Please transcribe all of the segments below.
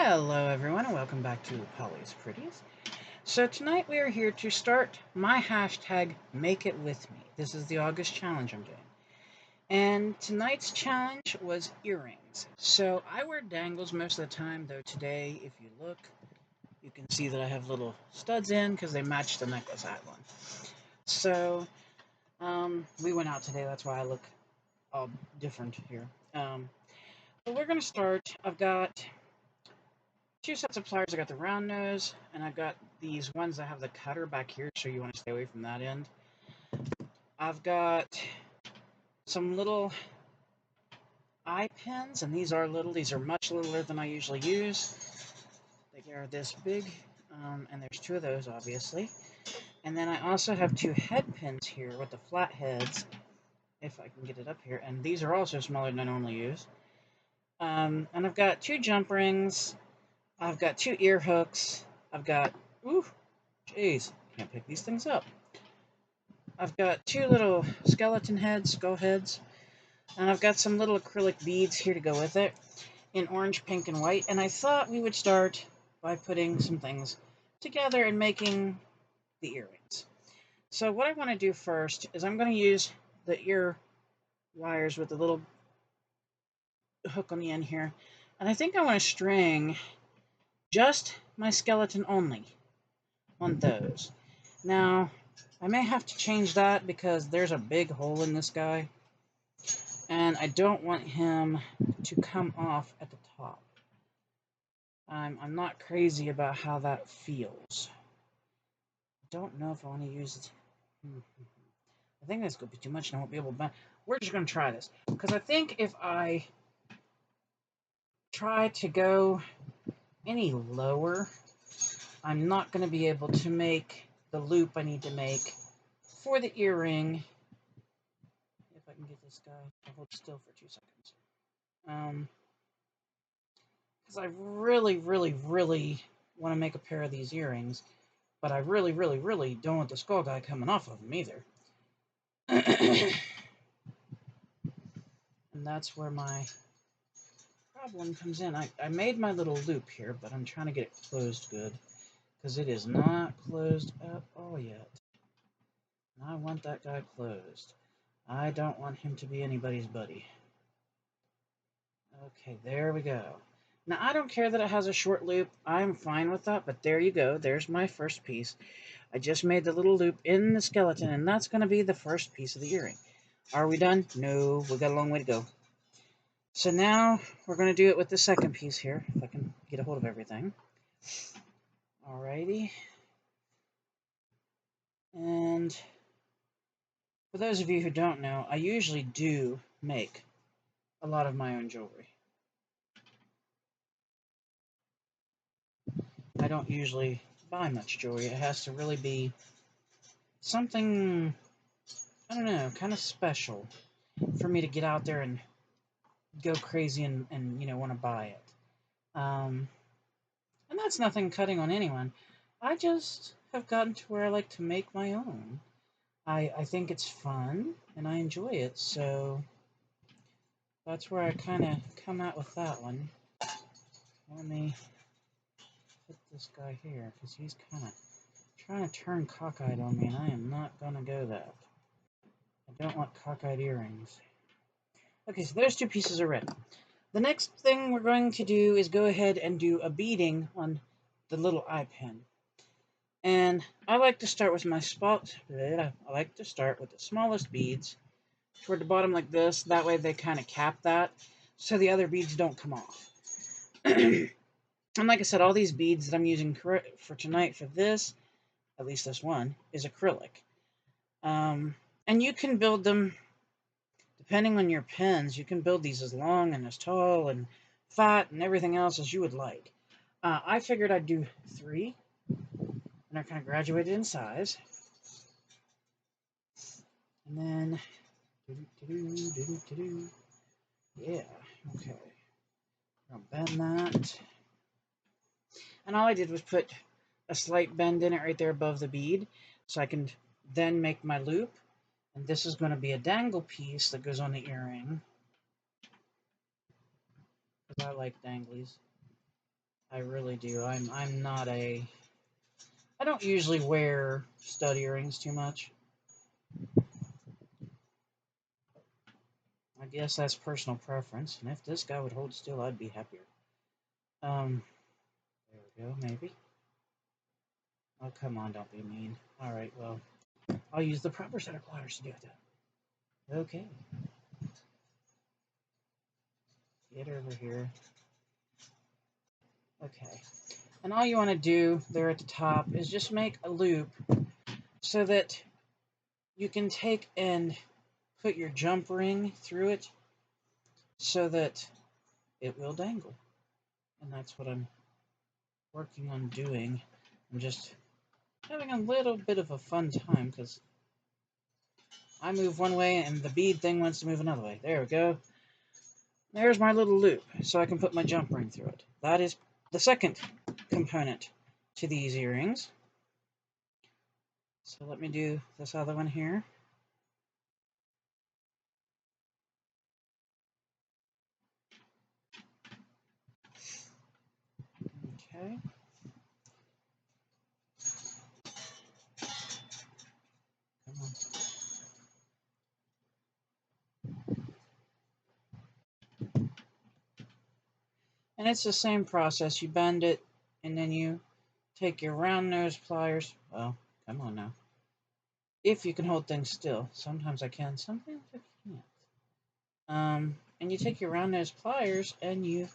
Hello everyone and welcome back to Polly's Pretties. So tonight we are here to start my hashtag Make It With Me. This is the August challenge I'm doing. And tonight's challenge was earrings. So I wear dangles most of the time, though today if you look, you can see that I have little studs in because they match the necklace I had one. So we went out today, that's why I look all different here. But we're going to start. I've got two sets of pliers. I got the round nose, and I've got these ones that have the cutter back here, so you want to stay away from that end. I've got some little eye pins, and these are little. These are much littler than I usually use. They are this big, and there's two of those, obviously. And then I also have two head pins here with the flat heads, if I can get it up here. And these are also smaller than I normally use. And I've got two jump rings. I've got two ear hooks. I've got, jeez, can't pick these things up. I've got two little skeleton heads, skull heads, and I've got some little acrylic beads here to go with it in orange, pink, and white. And I thought we would start by putting some things together and making the earrings. So what I want to do first is I'm going to use the ear wires with the little hook on the end here. And I think I want to string just my skeleton only on those. Now, I may have to change that because there's a big hole in this guy, and I don't want him to come off at the top. I'm not crazy about how that feels. I don't know if I want to use it. I think that's going to be too much and I won't be able to. We're just going to try this because I think if I try to go any lower, I'm not going to be able to make the loop I need to make for the earring. If I can get this guy to hold still for 2 seconds. Because I really want to make a pair of these earrings, but I really don't want the skull guy coming off of them either. And that's where my problem comes in. I made my little loop here, but I'm trying to get it closed good, because it is not closed at all yet. And I want that guy closed. I don't want him to be anybody's buddy. Okay, there we go. Now, I don't care that it has a short loop. I'm fine with that, but there you go. There's my first piece. I just made the little loop in the skeleton, and that's going to be the first piece of the earring. Are we done? No, we got a long way to go. So now we're going to do it with the second piece here, if I can get a hold of everything. Alrighty. And for those of you who don't know, I usually do make a lot of my own jewelry. I don't usually buy much jewelry. It has to really be something, I don't know, kind of special for me to get out there and go crazy and want to buy it. And that's nothing cutting on anyone. I just have gotten to where I like to make my own. I think it's fun and I enjoy it, so that's where I kind of come out with that one. Let me put this guy here because he's kind of trying to turn cockeyed on me, and I am not going to go that. I don't want cockeyed earrings. Okay, so there's two pieces already. The next thing we're going to do is go ahead and do a beading on the little eye pin. And I like to start with my spot. I like to start with the smallest beads toward the bottom like this. That way they kind of cap that so the other beads don't come off. And like I said, all these beads that I'm using for tonight for this, at least this one, is acrylic. And you can build them, depending on your pins, you can build these as long and as tall and fat and everything else as you would like. I figured I'd do 3, and they're kind of graduated in size. And then, yeah, okay. I'll bend that. And all I did was put a slight bend in it right there above the bead, so I can then make my loop. And this is going to be a dangle piece that goes on the earring, because I like danglies. I really do. I'm not a. I don't usually wear stud earrings too much. I guess that's personal preference, and if this guy would hold still, I'd be happier. There we go, maybe. Oh, come on, don't be mean. Alright, well, I'll use the proper set of pliers to do that. Okay. Get over here. Okay. And all you want to do there at the top is just make a loop so that you can take and put your jump ring through it so that it will dangle. And that's what I'm working on doing. I'm just having a little bit of a fun time because I move one way and the bead thing wants to move another way. There we go. There's my little loop, so I can put my jump ring through it. That is the second component to these earrings. So let me do this other one here. Okay. Come on. And it's the same process. You bend it, and then you take your round nose pliers. Well, come on now. If you can hold things still. Sometimes I can, sometimes I can't. And you take your round nose pliers, and you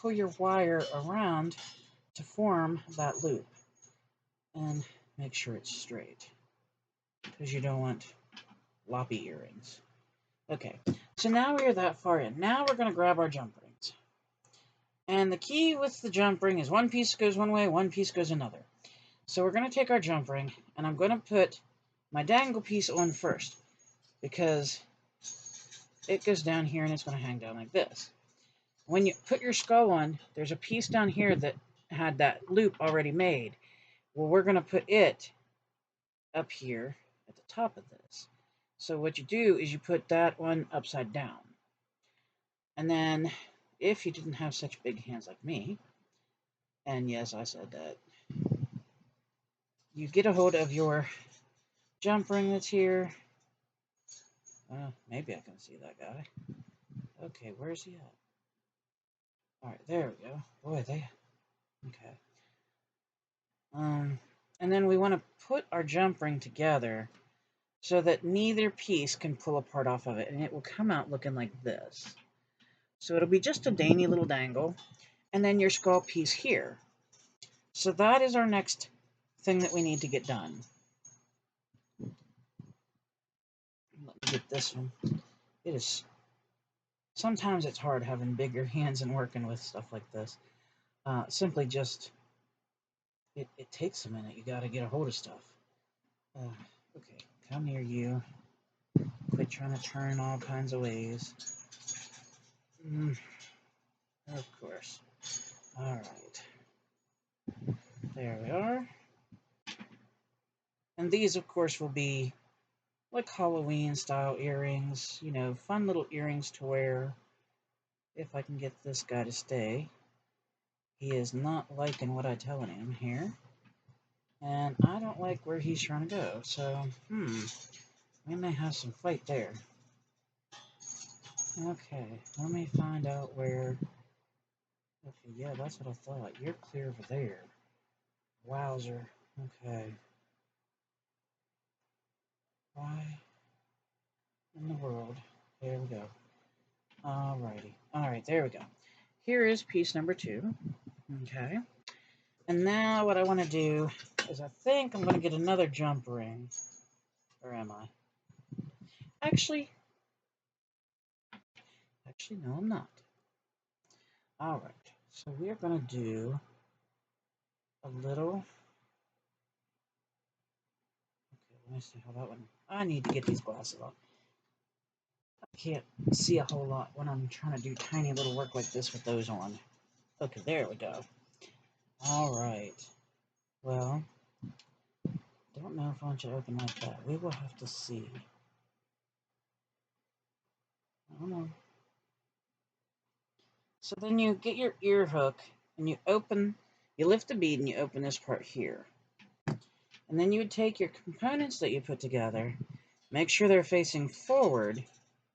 pull your wire around to form that loop. And make sure it's straight, because you don't want loppy earrings. Okay, so now we are that far in. Now we're going to grab our jump rings. And the key with the jump ring is one piece goes one way, one piece goes another. So we're going to take our jump ring, and I'm going to put my dangle piece on first, because it goes down here and it's going to hang down like this. When you put your skull on, there's a piece down here that had that loop already made. Well, we're going to put it up here at the top of this. So what you do is you put that one upside down. And then, if you didn't have such big hands like me, and yes, I said that, you get a hold of your jump ring that's here. Maybe I can see that guy. Okay, where's he at? Alright, there we go. Boy, okay. And then we want to put our jump ring together so that neither piece can pull a part off of it, and it will come out looking like this. So it'll be just a dainty little dangle, and then your skull piece here. So that is our next thing that we need to get done. Let me get this one. It is, sometimes it's hard having bigger hands and working with stuff like this. Simply just, it takes a minute. You got to get a hold of stuff. Okay, come near you. Quit trying to turn all kinds of ways. Of course. Alright. There we are. And these, of course, will be like Halloween-style earrings. You know, fun little earrings to wear. If I can get this guy to stay. He is not liking what I'm telling him here. And I don't like where he's trying to go. So, we may have some fight there. Okay, let me find out where... Okay, yeah, that's what I thought. You're clear over there. Wowzer. Okay. Why in the world? There we go. Alrighty. Alright, there we go. Here is piece number 2. Okay. And now what I want to do is I think I'm going to get another jump ring. Or am I? Actually, no, I'm not. Alright. So we are going to do a little... Okay, let me see how that one... I need to get these glasses off. I can't see a whole lot when I'm trying to do tiny little work like this with those on. Okay, there we go. Alright. Well, don't know if I want you to open like that. We will have to see. I don't know. So then you get your ear hook and you lift the bead and you open this part here. And then you would take your components that you put together, make sure they're facing forward.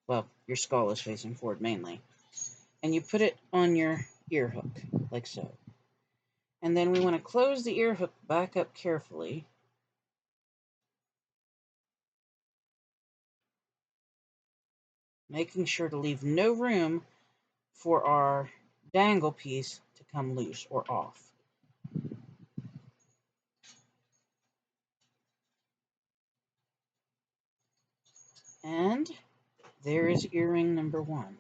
Well, your skull is facing forward mainly. And you put it on your ear hook, like so. And then we want to close the ear hook back up carefully. Making sure to leave no room for our dangle piece to come loose or off. And there is earring number 1.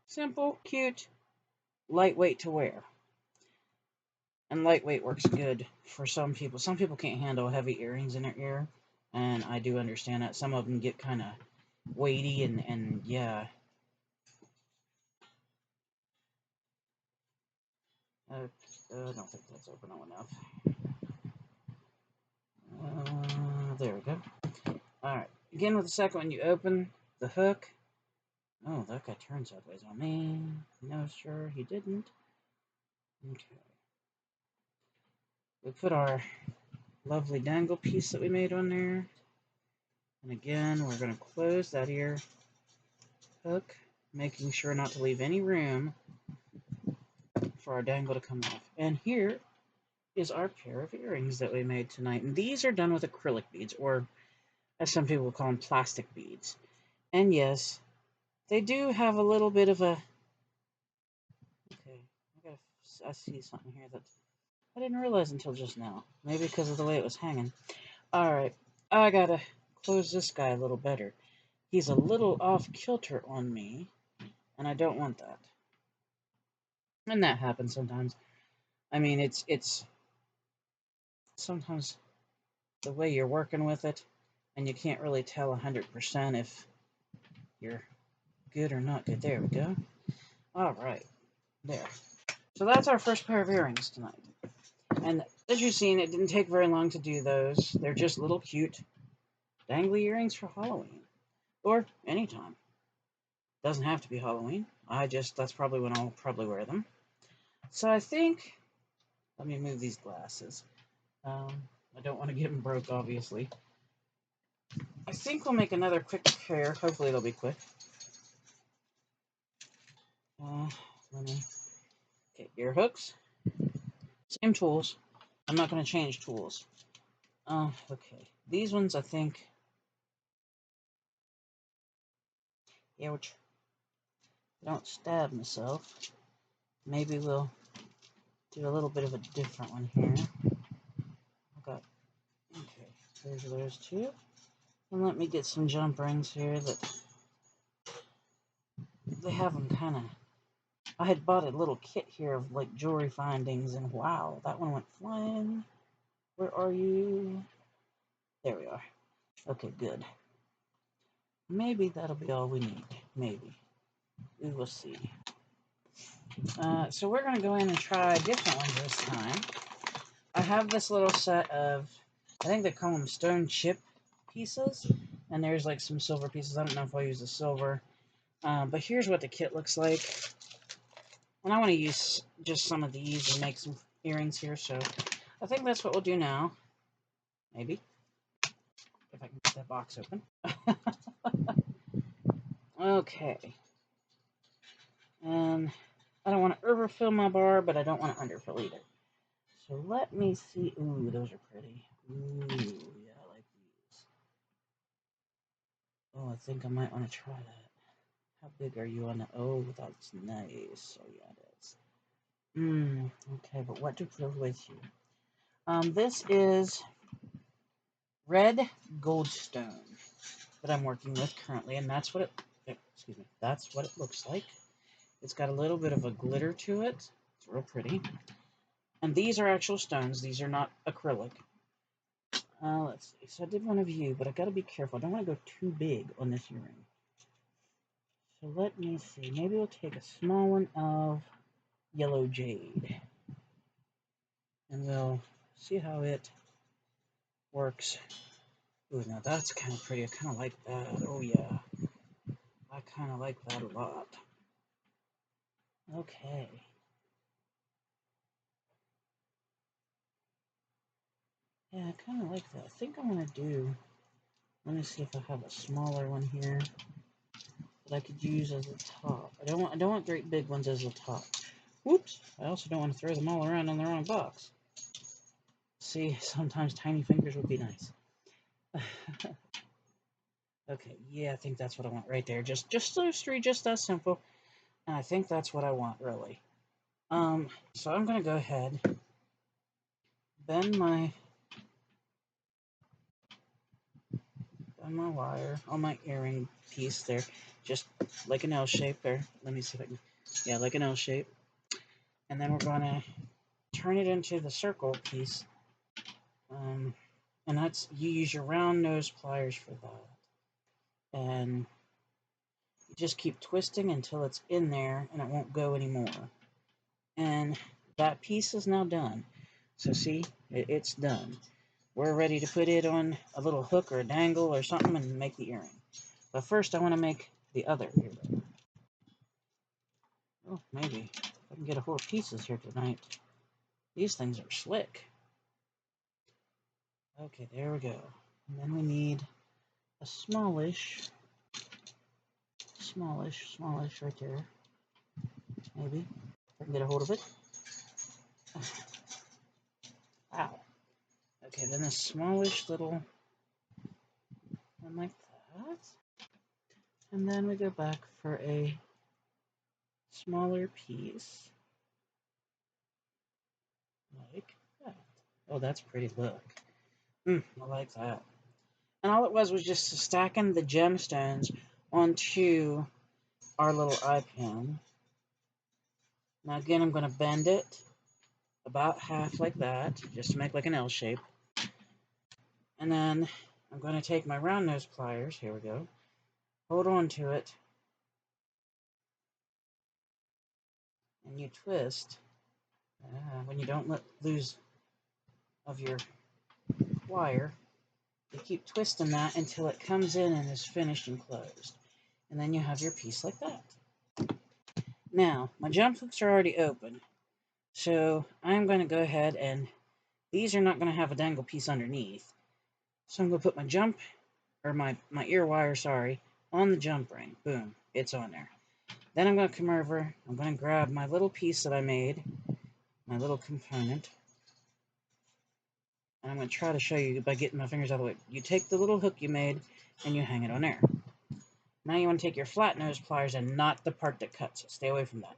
Simple, cute, lightweight to wear. And lightweight works good for some people. Some people can't handle heavy earrings in their ear, and I do understand that. Some of them get kind of weighty and yeah. I don't think that's open enough. There we go. Alright, again with the second one, you open the hook. Oh, that guy turned sideways on me. No, sure, he didn't. Okay. We put our lovely dangle piece that we made on there. And again, we're going to close that ear hook, making sure not to leave any room for our dangle to come off. And here is our pair of earrings that we made tonight. And these are done with acrylic beads, or as some people call them, plastic beads. And yes, they do have a little bit of a... Okay, I see something here that I didn't realize until just now. Maybe because of the way it was hanging. Alright, I gotta close this guy a little better. He's a little off kilter on me, and I don't want that. And that happens sometimes. I mean, it's sometimes the way you're working with it, and you can't really tell 100% if you're good or not good. There we go. Alright, there. So that's our first pair of earrings tonight. And as you've seen, it didn't take very long to do those. They're just little cute dangly earrings for Halloween. Or anytime. Doesn't have to be Halloween. That's probably when I'll probably wear them. So I think, let me move these glasses. I don't want to get them broke, obviously. I think we'll make another quick pair. Hopefully it'll be quick. Okay, ear hooks. Same tools. I'm not going to change tools. Okay. These ones, I think... Ouch. Don't stab myself. Maybe we'll do a little bit of a different one here. Okay. There's those two. And let me get some jump rings here that they have them kind of... I had bought a little kit here of like jewelry findings, and wow, that one went flying. Where are you? There we are. Okay, good. Maybe that'll be all we need. Maybe. We will see. So we're going to go in and try a different one this time. I have this little set of, I think they call them stone chip pieces. And there's like some silver pieces. I don't know if I'll use the silver. But here's what the kit looks like. And I want to use just some of these and make some earrings here. So I think that's what we'll do now. Maybe. If I can get that box open. Okay. And I don't want to overfill my bar, but I don't want to underfill either. So let me see. Ooh, those are pretty. Ooh, yeah, I like these. Oh, I think I might want to try that. How big are you on the... Oh, that's nice. Oh, yeah, it is. Okay, but what to put with you? This is red goldstone that I'm working with currently, and that's what that's what it looks like. It's got a little bit of a glitter to it. It's real pretty. And these are actual stones. These are not acrylic. Let's see. So I did one of you, but I got to be careful. I don't want to go too big on this earring. So let me see. Maybe we'll take a small one of yellow jade. And we'll see how it works. Ooh, now that's kind of pretty. I kind of like that. Oh, yeah. I kind of like that a lot. Okay. Yeah, I kind of like that. I think I'm gonna do. Let me see if I have a smaller one here that I could use as a top. I don't want great big ones as a top. Whoops! I also don't want to throw them all around in the wrong box. See, sometimes tiny fingers would be nice. Okay, yeah, I think that's what I want right there. Just those three, just that simple. And I think that's what I want, really. So I'm gonna go ahead, bend my wire on my earring piece there, just like an L shape there. Let me see if I can, yeah, like an L shape. And then we're gonna turn it into the circle piece. And that's, you use your round nose pliers for that. And you just keep twisting until it's in there and it won't go anymore. And that piece is now done. So see, it's done. We're ready to put it on a little hook or a dangle or something and make the earring. But first I want to make the other earring. Oh, maybe I can get a whole pieces here tonight. These things are slick. Okay, there we go. And then we need a smallish right there. Maybe. If I can get a hold of it. Ow. Okay, then a smallish little one like that. And then we go back for a smaller piece. Like that. Oh, that's pretty look. I like that. And all it was just stacking the gemstones onto our little eye pin. Now again, I'm going to bend it about half like that, just to make like an L shape. And then I'm going to take my round nose pliers, here we go, hold on to it, and you twist. When you don't let lose of your wire, you keep twisting that until it comes in and is finished and closed. And then you have your piece like that. Now, my jump hooks are already open, so I'm going to go ahead and these are not going to have a dangle piece underneath. So I'm going to put my jump, or my ear wire, sorry, on the jump ring. Boom, it's on there. Then I'm going to come over, I'm going to grab my little piece that I made, my little component, and I'm going to try to show you by getting my fingers out of the way. You take the little hook you made, and you hang it on there. Now you want to take your flat nose pliers and not the part that cuts. Stay away from that.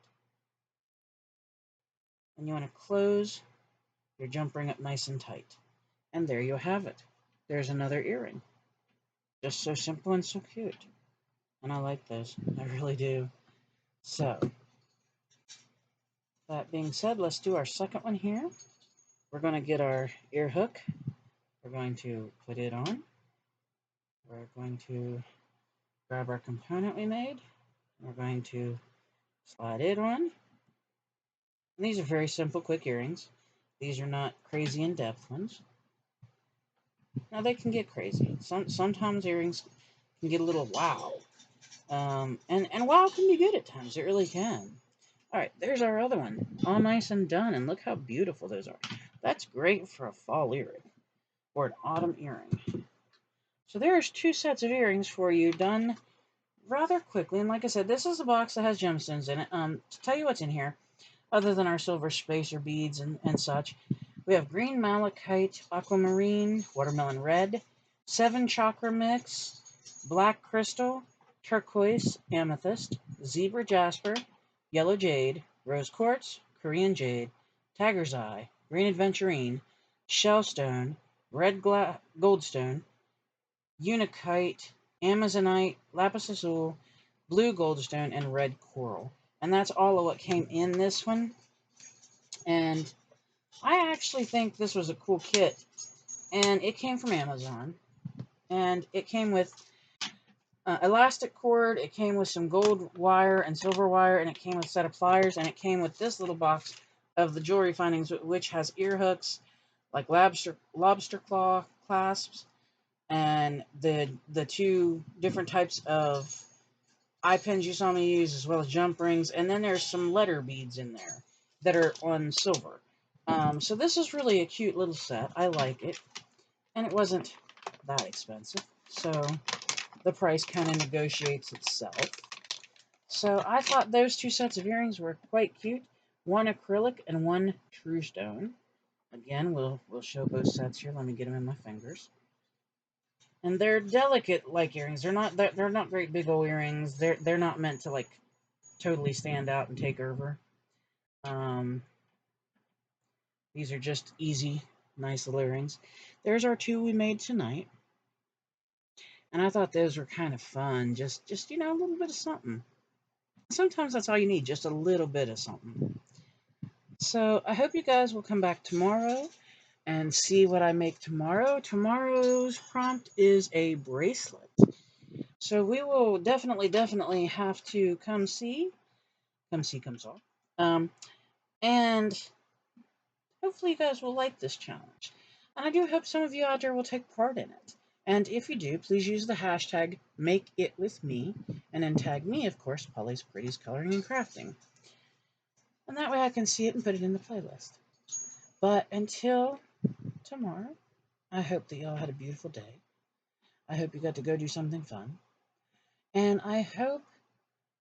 And you want to close your jump ring up nice and tight. And there you have it. There's another earring. Just so simple and so cute. And I like those. I really do. So, that being said, let's do our second one here. We're going to get our ear hook. We're going to put it on. We're going to grab our component we made. We're going to slide it on. And these are very simple, quick earrings. These are not crazy in-depth ones. Now, they can get crazy. Sometimes earrings can get a little wow. And wow can be good at times. It really can. All right, there's our other one. All nice and done. And look how beautiful those are. That's great for a fall earring or an autumn earring. So there's two sets of earrings for you done rather quickly. And like I said, this is a box that has gemstones in it. To tell you what's in here, other than our silver spacer beads and such, we have green malachite, aquamarine, watermelon red, 7 chakra mix, black crystal, turquoise, amethyst, zebra jasper, yellow jade, rose quartz, Korean jade, tiger's eye, green aventurine, shellstone, red goldstone, unakite, amazonite, lapis lazuli, blue goldstone, and red coral. And that's all of what came in this one. And I actually think this was a cool kit. And it came from Amazon. And it came with elastic cord, it came with some gold wire and silver wire, and it came with a set of pliers, and it came with this little box of the jewelry findings, which has ear hooks, like lobster claw clasps, and the two different types of eye pins you saw me use, as well as jump rings, and then there's some letter beads in there that are on silver. So this is really a cute little set. I like it, and it wasn't that expensive, so the price kind of negotiates itself. So I thought those two sets of earrings were quite cute. One acrylic and one true stone. Again, we'll show both sets here. Let me get them in my fingers. And they're delicate like earrings. They're not great big old earrings. They're not meant to like totally stand out and take over. Um, these are just easy, nice little earrings. There's our two we made tonight. And I thought those were kind of fun. Just a little bit of something. Sometimes that's all you need, just a little bit of something. So I hope you guys will come back tomorrow and see what I make tomorrow. Tomorrow's prompt is a bracelet. So we will definitely have to come see, come saw. And hopefully you guys will like this challenge. And I do hope some of you out there will take part in it. And if you do, please use the hashtag #MakeItWithMe, and then tag me, of course, Polly's Pretties Coloring and Crafting. And that way I can see it and put it in the playlist. But until tomorrow, I hope that y'all had a beautiful day. I hope you got to go do something fun. And I hope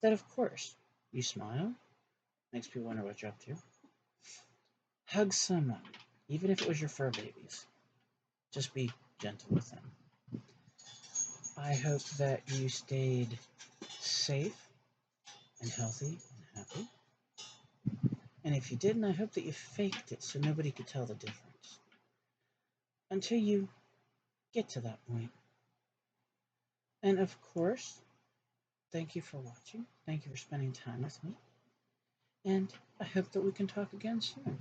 that, of course, you smile. Makes people wonder what you're up to. Hug someone, even if it was your fur babies. Just be gentle with them. I hope that you stayed safe and healthy and happy. And if you didn't, I hope that you faked it so nobody could tell the difference. Until you get to that point. And of course, thank you for watching. Thank you for spending time with me. And I hope that we can talk again soon.